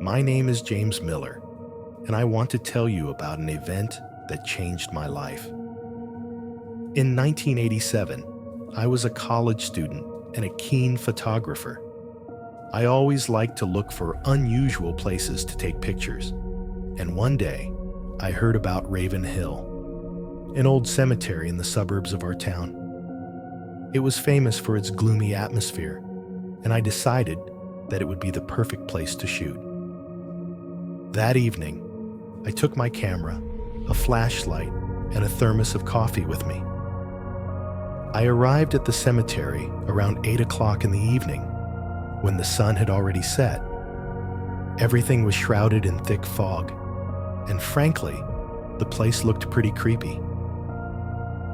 My name is James Miller, and I want to tell you about an event that changed my life. In 1987, I was a college student and a keen photographer. I always liked to look for unusual places to take pictures, and one day, I heard about Raven Hill, an old cemetery in the suburbs of our town. It was famous for its gloomy atmosphere, and I decided that it would be the perfect place to shoot. That evening, I took my camera, a flashlight, and a thermos of coffee with me. I arrived at the cemetery around 8 o'clock in the evening, when the sun had already set. Everything was shrouded in thick fog, and frankly, the place looked pretty creepy.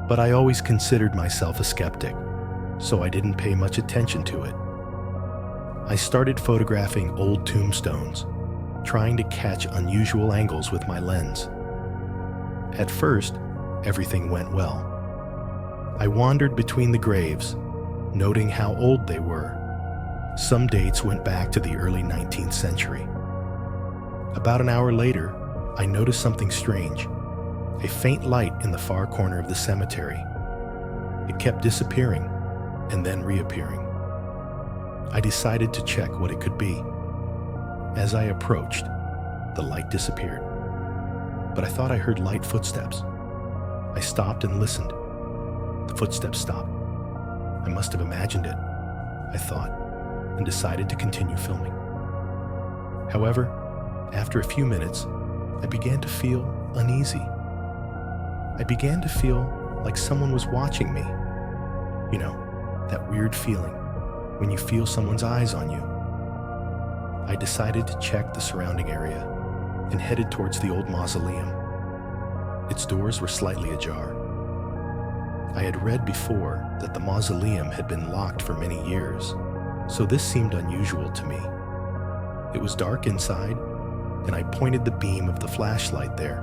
But I always considered myself a skeptic, so I didn't pay much attention to it. I started photographing old tombstones, trying to catch unusual angles with my lens. At first, everything went well. I wandered between the graves, noting how old they were. Some dates went back to the early 19th century. About an hour later, I noticed something strange, a faint light in the far corner of the cemetery. It kept disappearing and then reappearing. I decided to check what it could be. As I approached, the light disappeared, but I thought I heard light footsteps. I stopped and listened. The footsteps stopped. I must have imagined it, I thought, and decided to continue filming. However, after a few minutes, I began to feel uneasy. I began to feel like someone was watching me. You know, that weird feeling when you feel someone's eyes on you. I decided to check the surrounding area and headed towards the old mausoleum. Its doors were slightly ajar. I had read before that the mausoleum had been locked for many years, so this seemed unusual to me. It was dark inside, and I pointed the beam of the flashlight there.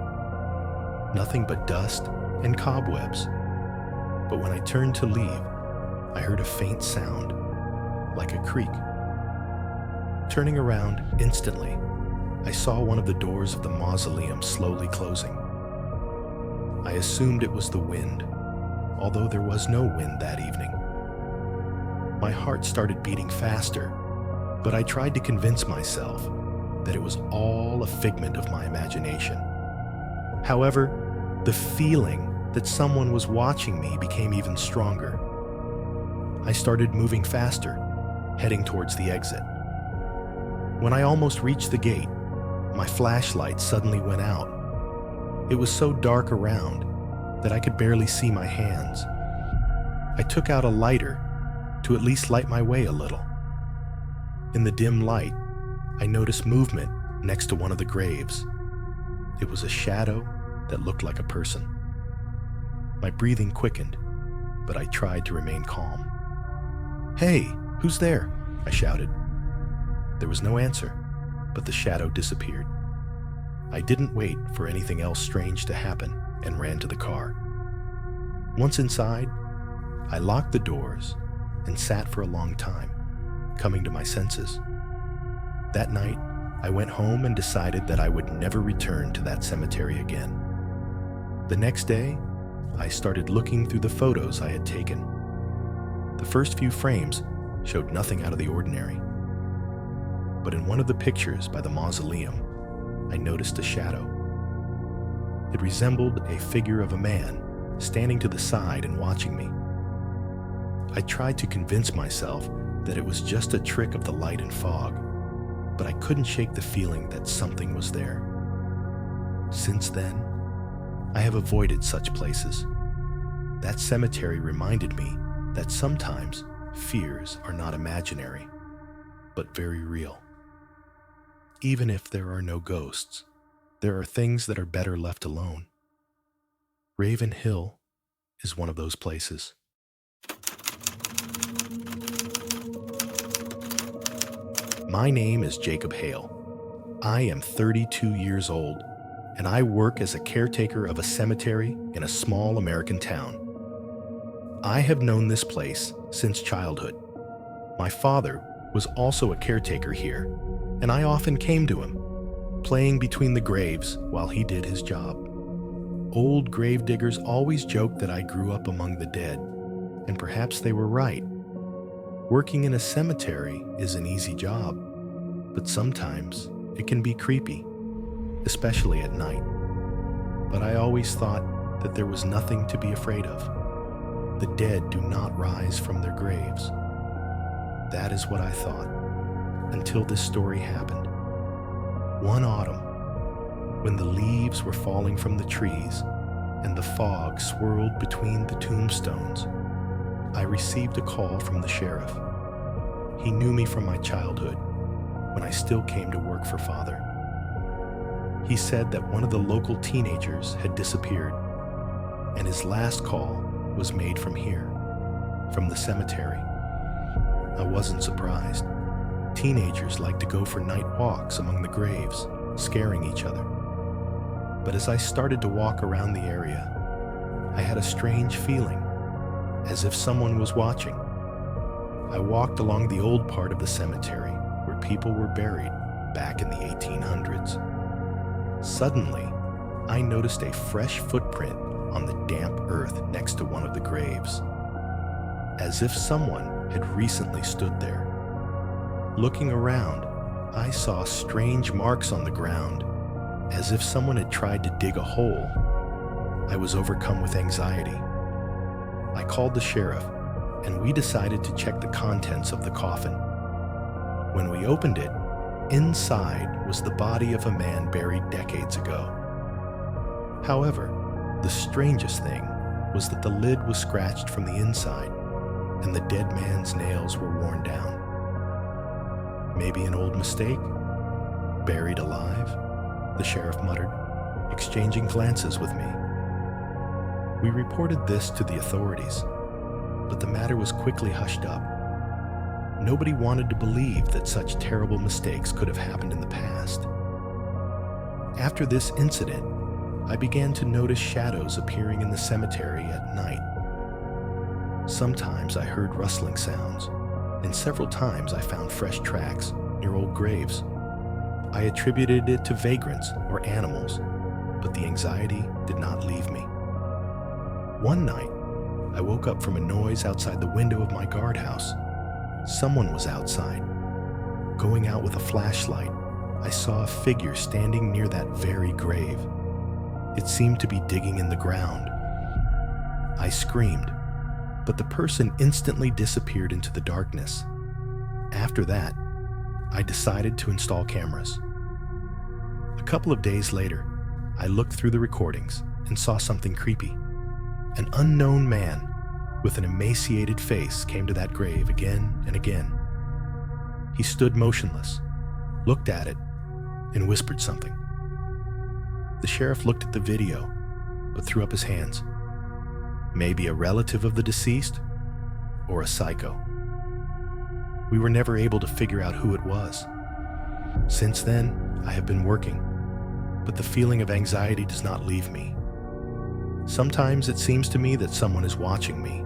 Nothing but dust and cobwebs. But when I turned to leave, I heard a faint sound, like a creak. Turning around instantly, I saw one of the doors of the mausoleum slowly closing. I assumed it was the wind, although there was no wind that evening. My heart started beating faster, but I tried to convince myself that it was all a figment of my imagination. However, the feeling that someone was watching me became even stronger. I started moving faster, heading towards the exit. When I almost reached the gate, my flashlight suddenly went out. It was so dark around that I could barely see my hands. I took out a lighter to at least light my way a little. In the dim light, I noticed movement next to one of the graves. It was a shadow that looked like a person. My breathing quickened, but I tried to remain calm. "Hey, who's there?" I shouted. There was no answer, but the shadow disappeared. I didn't wait for anything else strange to happen and ran to the car. Once inside, I locked the doors and sat for a long time, coming to my senses. That night, I went home and decided that I would never return to that cemetery again. The next day, I started looking through the photos I had taken. The first few frames showed nothing out of the ordinary. But in one of the pictures by the mausoleum, I noticed a shadow. It resembled a figure of a man standing to the side and watching me. I tried to convince myself that it was just a trick of the light and fog, but I couldn't shake the feeling that something was there. Since then, I have avoided such places. That cemetery reminded me that sometimes fears are not imaginary, but very real. Even if there are no ghosts, there are things that are better left alone. Raven Hill is one of those places. My name is Jacob Hale. I am 32 years old, and I work as a caretaker of a cemetery in a small American town. I have known this place since childhood. My father was also a caretaker here, and I often came to him. playing between the graves while he did his job. Old grave diggers always joked that I grew up among the dead, and perhaps they were right. Working in a cemetery is an easy job, but sometimes it can be creepy, especially at night. But I always thought that there was nothing to be afraid of. The dead do not rise from their graves. That is what I thought, until this story happened. One autumn, when the leaves were falling from the trees and the fog swirled between the tombstones, I received a call from the sheriff. He knew me from my childhood, when I still came to work for Father. He said that one of the local teenagers had disappeared, and his last call was made from here, from the cemetery. I wasn't surprised. Teenagers like to go for night walks among the graves, scaring each other. But as I started to walk around the area, I had a strange feeling, as if someone was watching. I walked along the old part of the cemetery where people were buried back in the 1800s. Suddenly, I noticed a fresh footprint on the damp earth next to one of the graves, as if someone had recently stood there. Looking around, I saw strange marks on the ground, as if someone had tried to dig a hole. I was overcome with anxiety. I called the sheriff, and we decided to check the contents of the coffin. When we opened it, inside was the body of a man buried decades ago. However, the strangest thing was that the lid was scratched from the inside, and the dead man's nails were worn down. Maybe an old mistake? Buried alive? The sheriff muttered, exchanging glances with me. We reported this to the authorities, but the matter was quickly hushed up. Nobody wanted to believe that such terrible mistakes could have happened in the past. After this incident, I began to notice shadows appearing in the cemetery at night. Sometimes I heard rustling sounds, and several times I found fresh tracks near old graves. I attributed it to vagrants or animals, but the anxiety did not leave me. One night, I woke up from a noise outside the window of my guardhouse. Someone was outside. Going out with a flashlight, I saw a figure standing near that very grave. It seemed to be digging in the ground. I screamed, but the person instantly disappeared into the darkness. After that, I decided to install cameras. A couple of days later, I looked through the recordings and saw something creepy. An unknown man with an emaciated face came to that grave again and again. He stood motionless, looked at it, and whispered something. The sheriff looked at the video, but threw up his hands. Maybe a relative of the deceased, or a psycho. We were never able to figure out who it was. Since then, I have been working, but the feeling of anxiety does not leave me. Sometimes it seems to me that someone is watching me,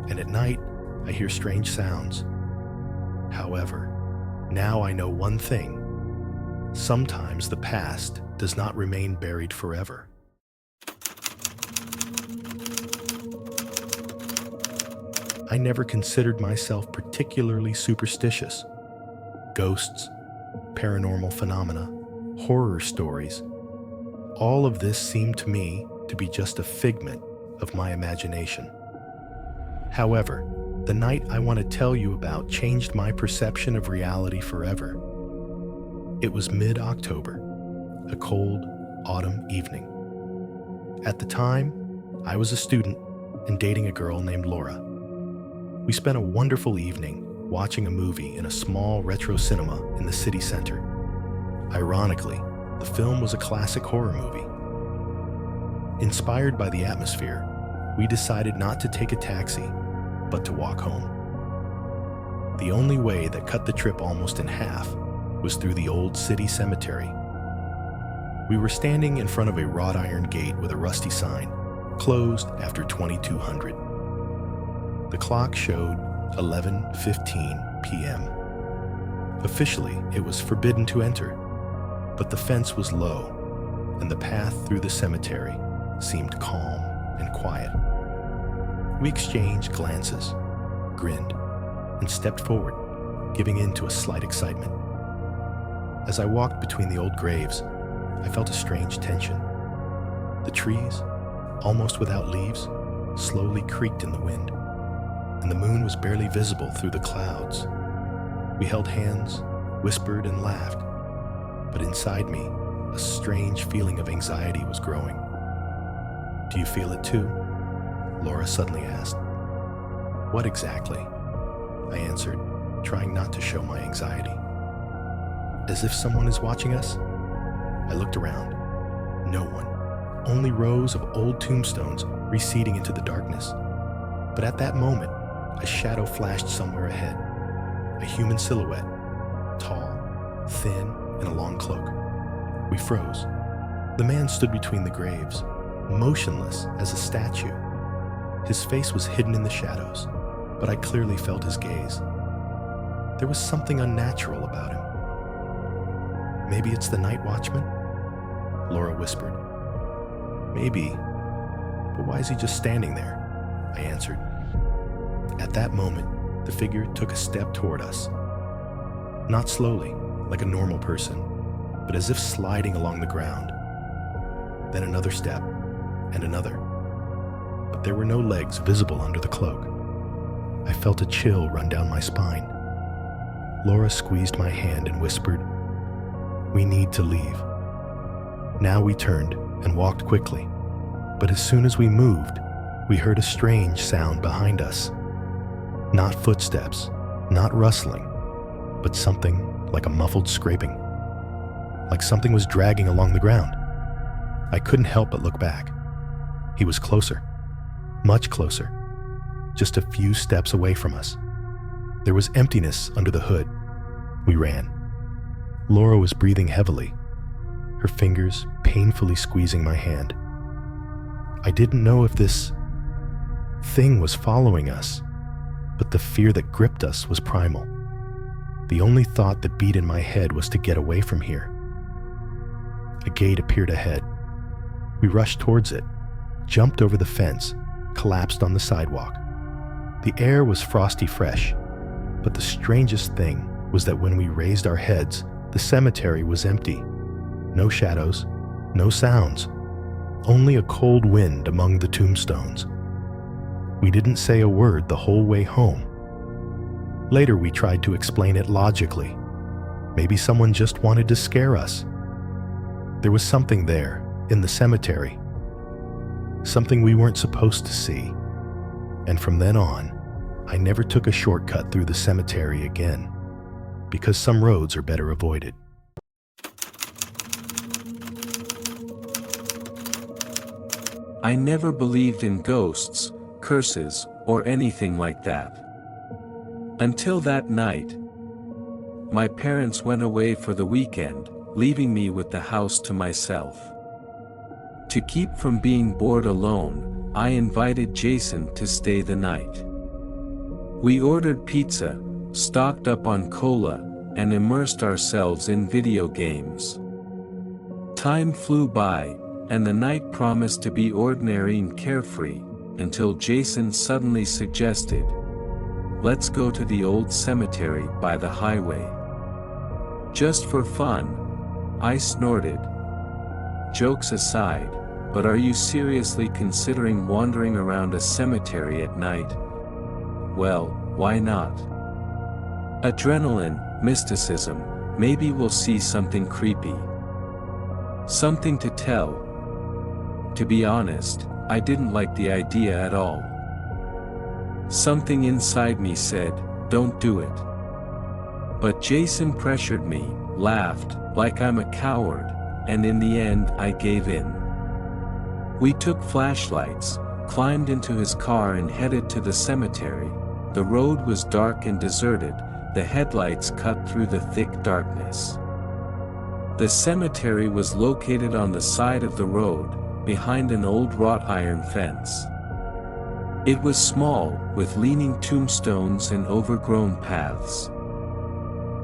and at night, I hear strange sounds. However, now I know one thing. Sometimes the past does not remain buried forever. I never considered myself particularly superstitious. Ghosts, paranormal phenomena, horror stories, all of this seemed to me to be just a figment of my imagination. However, the night I want to tell you about changed my perception of reality forever. It was mid-October, a cold autumn evening. At the time, I was a student and dating a girl named Laura. We spent a wonderful evening watching a movie in a small retro cinema in the city center. Ironically, the film was a classic horror movie. Inspired by the atmosphere, we decided not to take a taxi, but to walk home. The only way that cut the trip almost in half was through the old city cemetery. We were standing in front of a wrought iron gate with a rusty sign, closed after 2200. The clock showed 11:15 p.m. Officially, it was forbidden to enter. but the fence was low, and the path through the cemetery seemed calm and quiet. We exchanged glances, grinned, and stepped forward, giving in to a slight excitement. As I walked between the old graves, I felt a strange tension. The trees, almost without leaves, slowly creaked in the wind, and the moon was barely visible through the clouds. We held hands, whispered, and laughed, but inside me, a strange feeling of anxiety was growing. "Do you feel it too?" Laura suddenly asked. "What exactly?" I answered, trying not to show my anxiety. "As if someone is watching us?" I looked around. No one. Only rows of old tombstones receding into the darkness. But at that moment, a shadow flashed somewhere ahead. A human silhouette, tall, thin, in a long cloak. We froze. The man stood between the graves, motionless as a statue. His face was hidden in the shadows, but I clearly felt his gaze. There was something unnatural about him. "Maybe it's the night watchman?" Laura whispered. "Maybe, but why is he just standing there?" I answered. At that moment, the figure took a step toward us. Not slowly, like a normal person, but as if sliding along the ground. Then another step, and another. But there were no legs visible under the cloak. I felt a chill run down my spine. Laura squeezed my hand and whispered, "We need to leave." Now we turned and walked quickly, but as soon as we moved, we heard a strange sound behind us. Not footsteps, not rustling, but something like a muffled scraping. Like something was dragging along the ground. I couldn't help but look back. He was closer, much closer, just a few steps away from us. There was emptiness under the hood. We ran. Laura was breathing heavily, her fingers painfully squeezing my hand. I didn't know if this thing was following us, but the fear that gripped us was primal. The only thought that beat in my head was to get away from here. A gate appeared ahead. We rushed towards it, jumped over the fence, collapsed on the sidewalk. The air was frosty fresh, but the strangest thing was that when we raised our heads, the cemetery was empty. No shadows, no sounds, only a cold wind among the tombstones. We didn't say a word the whole way home. Later we tried to explain it logically. Maybe someone just wanted to scare us. There was something there, in the cemetery. Something we weren't supposed to see. And from then on, I never took a shortcut through the cemetery again, because some roads are better avoided. I never believed in ghosts, curses, or anything like that. Until that night. My parents went away for the weekend, leaving me with the house to myself. To keep from being bored alone, I invited Jason to stay the night. We ordered pizza, stocked up on cola, and immersed ourselves in video games. Time flew by, and the night promised to be ordinary and carefree, until Jason suddenly suggested, "Let's go to the old cemetery by the highway." Just for fun, I snorted. Jokes aside, but are you seriously considering wandering around a cemetery at night? Well, why not? Adrenaline, mysticism, maybe we'll see something creepy. Something to tell. To be honest, I didn't like the idea at all. Something inside me said, "Don't do it." But Jason pressured me, laughed, like I'm a coward, and in the end I gave in. We took flashlights, climbed into his car and headed to the cemetery. The road was dark and deserted, the headlights cut through the thick darkness. The cemetery was located on the side of the road, behind an old wrought iron fence. It was small, with leaning tombstones and overgrown paths.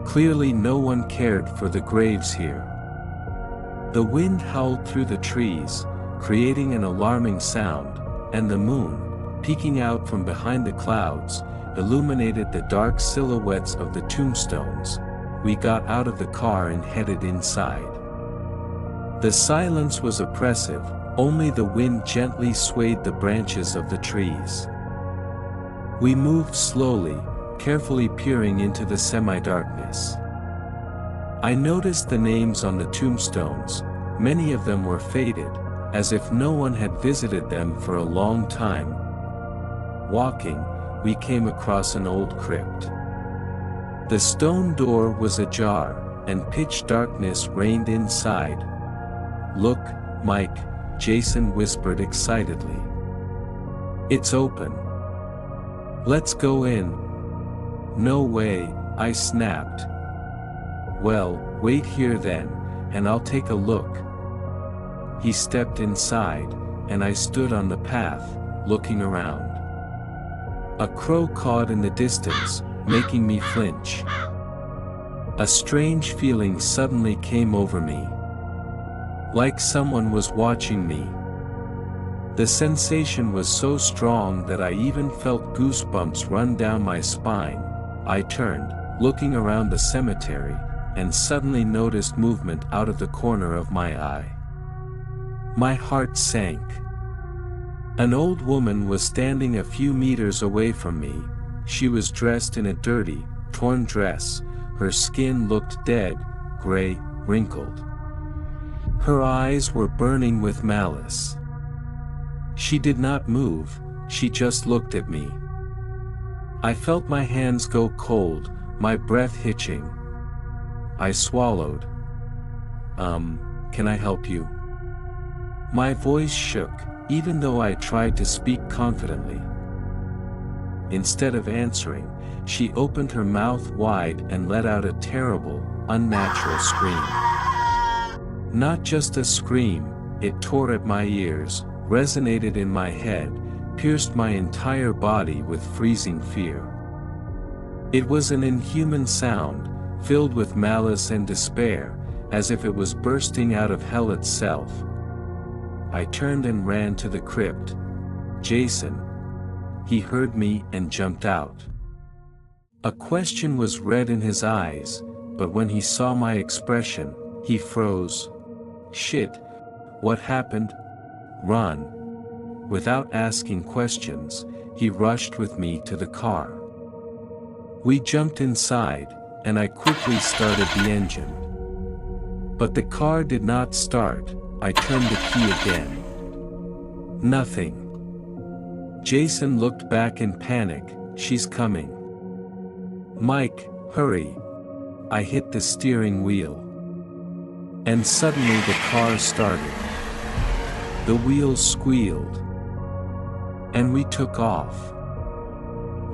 Clearly no one cared for the graves here. The wind howled through the trees, creating an alarming sound, and the moon, peeking out from behind the clouds, illuminated the dark silhouettes of the tombstones. We got out of the car and headed inside. The silence was oppressive, only the wind gently swayed the branches of the trees. We moved slowly, carefully peering into the semi-darkness. I noticed the names on the tombstones. Many of them were faded, as if no one had visited them for a long time. Walking, we came across an old crypt. The stone door was ajar, and pitch darkness reigned inside. "Look, Mike," Jason whispered excitedly. "It's open. Let's go in." "No way," I snapped. "Well, wait here then, and I'll take a look." He stepped inside, and I stood on the path, looking around. A crow cawed in the distance, making me flinch. A strange feeling suddenly came over me. Like someone was watching me. The sensation was so strong that I even felt goosebumps run down my spine. I turned, looking around the cemetery, and suddenly noticed movement out of the corner of my eye. My heart sank. An old woman was standing a few meters away from me. She was dressed in a dirty, torn dress. Her skin looked dead, gray, wrinkled. Her eyes were burning with malice. She did not move, she just looked at me. I felt my hands go cold, my breath hitching. I swallowed. Can I help you?" My voice shook, even though I tried to speak confidently. Instead of answering, she opened her mouth wide and let out a terrible, unnatural scream. Not just a scream, it tore at my ears, resonated in my head, pierced my entire body with freezing fear. It was an inhuman sound, filled with malice and despair, as if it was bursting out of hell itself. I turned and ran to the crypt. Jason. He heard me and jumped out. A question was read in his eyes, but when he saw my expression, he froze. "Shit. What happened?" "Run." Without asking questions, he rushed with me to the car. We jumped inside, and I quickly started the engine. But the car did not start. I turned the key again. Nothing. Jason looked back in panic. "She's coming." "Mike, hurry." I hit the steering wheel. And suddenly the car started. The wheels squealed. And we took off.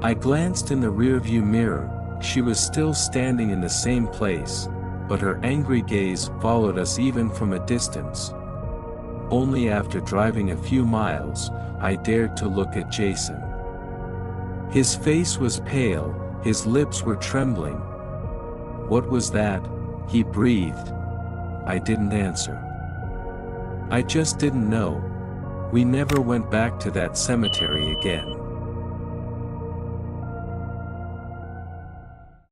I glanced in the rearview mirror. She was still standing in the same place, but her angry gaze followed us even from a distance. Only after driving a few miles, I dared to look at Jason. His face was pale, his lips were trembling. "What was that?" he breathed. I didn't answer. I just didn't know. We never went back to that cemetery again.